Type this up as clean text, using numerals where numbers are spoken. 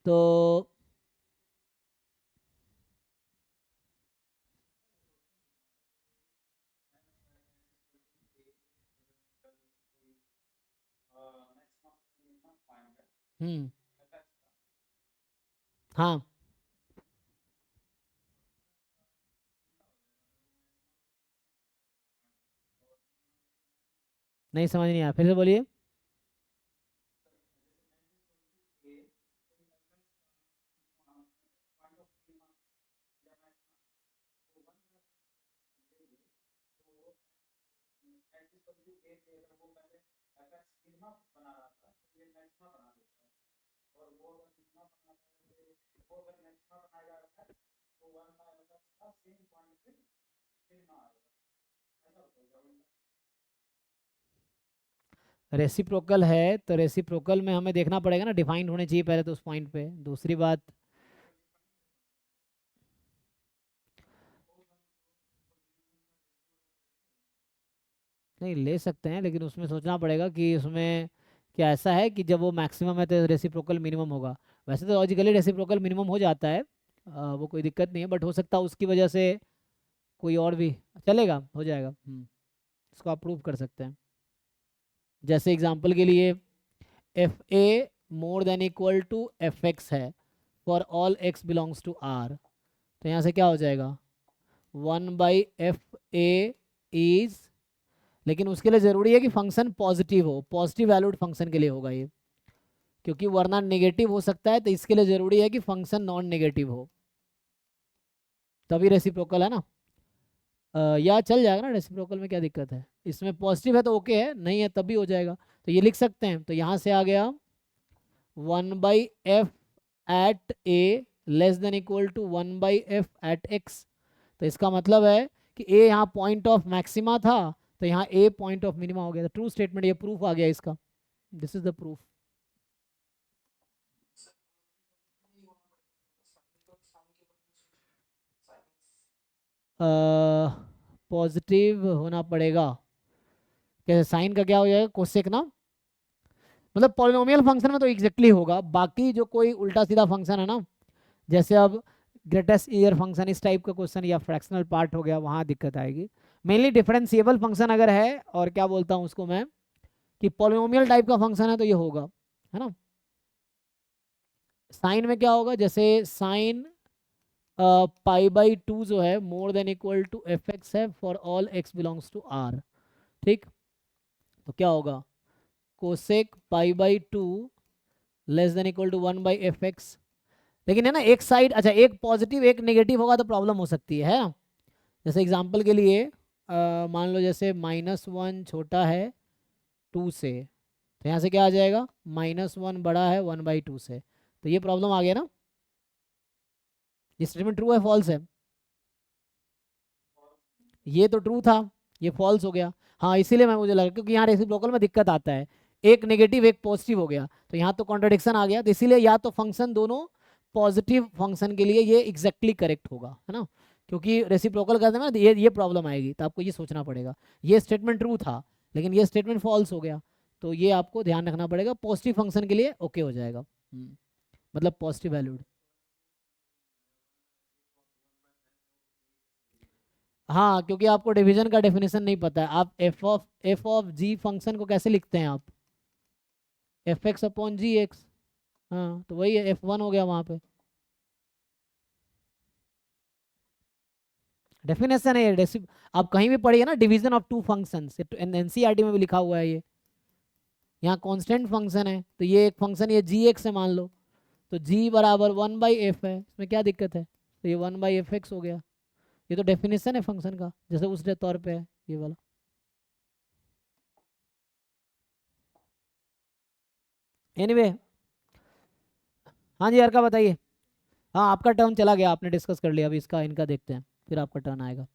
तो हाँ, नहीं समझ नहीं आया, फिर से बोलिए। रेसिप्रोकल है तो रेसिप्रोकल में हमें देखना पड़ेगा ना, डिफाइंड होने चाहिए पहले तो उस पॉइंट पे। दूसरी बात, नहीं ले सकते हैं, लेकिन उसमें सोचना पड़ेगा कि उसमें क्या ऐसा है कि जब वो मैक्सिमम है तो रेसिप्रोकल मिनिमम होगा। वैसे तो लॉजिकली रेसिप्रोकल मिनिमम हो जाता है, वो कोई दिक्कत नहीं है, बट हो सकता है उसकी वजह से कोई और भी चलेगा, हो जाएगा। इसको आप प्रूव कर सकते हैं। जैसे एग्जांपल के लिए f a more than equal to f x है for all x belongs to R, तो यहाँ से क्या हो जाएगा, 1/fa इज, लेकिन उसके लिए ज़रूरी है कि फंक्शन पॉजिटिव हो, पॉजिटिव वैल्यूड फंक्शन के लिए होगा ये, क्योंकि वरना नेगेटिव हो सकता है, तो इसके लिए ज़रूरी है कि फंक्शन नॉन नेगेटिव हो, तभी रेसिप्रोकल है ना। या चल जाएगा ना, रेसिप्रोकल में क्या दिक्कत है, इसमें पॉजिटिव है तो ओके है, नहीं है तब भी हो जाएगा। तो ये लिख सकते हैं, तो यहाँ से आ गया 1/f at a less than equal to 1/f at x. तो इसका मतलब है कि ए यहाँ पॉइंट ऑफ मैक्सिमा था, तो यहाँ ए पॉइंट ऑफ मिनिमा हो गया। तो ट्रू स्टेटमेंट, ये प्रूफ आ गया इसका, this is the proof. Positive होना पड़ेगा, कैसे, साइन का क्या हो जाएगा, कोसेक ना, मतलब पॉलिनोमियल फंक्शन में तो एग्जैक्टली होगा, बाकी जो कोई उल्टा सीधा फंक्शन है ना, जैसे अब ग्रेटेस्ट ईयर फंक्शन इस टाइप का क्वेश्चन या फ्रैक्शनल पार्ट हो गया, वहाँ दिक्कत आएगी। मेनली डिफरेंशिएबल फंक्शन अगर है, और क्या बोलता हूँ उसको मैं, कि पॉलिनोमियल टाइप का फंक्शन है, तो ये होगा, है ना। साइन में क्या होगा, जैसे साइन π/2 जो है more than equal to f x है for all x belongs to R, ठीक, तो क्या होगा, cosec π/2 less than equal to 1/fx। लेकिन है ना, एक साइड, अच्छा एक पॉजिटिव एक नेगेटिव होगा तो प्रॉब्लम हो सकती है ना। जैसे एग्जांपल के लिए मान लो जैसे -1 छोटा है 2 से, तो यहाँ से क्या आ जाएगा, -1 बड़ा है 1/2 से, तो ये प्रॉब्लम आ गया ना। ये स्टेटमेंट ट्रू है फॉल्स है, ये तो ट्रू था, ये फॉल्स हो गया। हाँ इसीलिए मैं, मुझे लगा क्योंकि यहाँ रेसिप्रोकल में दिक्कत आता है, एक नेगेटिव एक पॉजिटिव हो गया, तो यहाँ तो कॉन्ट्रडिक्शन आ गया, तो इसीलिए या तो फंक्शन दोनों पॉजिटिव फंक्शन के लिए ये एग्जैक्टली करेक्ट होगा, है ना, क्योंकि रेसिप्रोकल करते हैं ना, ये प्रॉब्लम आएगी, तो आपको ये सोचना पड़ेगा। ये स्टेटमेंट ट्रू था लेकिन ये स्टेटमेंट फॉल्स हो गया, तो ये आपको ध्यान रखना पड़ेगा, पॉजिटिव फंक्शन के लिए ओके हो जाएगा, मतलब पॉजिटिव वैल्यूड। हाँ, क्योंकि आपको डिवीजन का डेफिनेशन नहीं पता है, आप एफ ऑफ जी फंक्शन को कैसे लिखते हैं आप, एफ एक्स अपॉन जी एक्स, हाँ तो वही है, F1 हो गया वहाँ पे, डेफिनेशन है ये। आप कहीं भी पढ़िए ना, division of two functions, NCERT में भी लिखा हुआ है ये। यहाँ कांस्टेंट फंक्शन है, तो ये एक फंक्शन ये जी एक्स है मान लो, तो जी बराबर 1/f है, इसमें क्या दिक्कत है, तो ये 1/fx हो गया। ये तो डेफिनेशन है फंक्शन का, जैसे उसके तौर पे है ये वाला। एनीवे, हाँ जी यार का बताइए। हाँ आपका टर्न चला गया, आपने डिस्कस कर लिया, अभी इसका इनका देखते हैं, फिर आपका टर्न आएगा।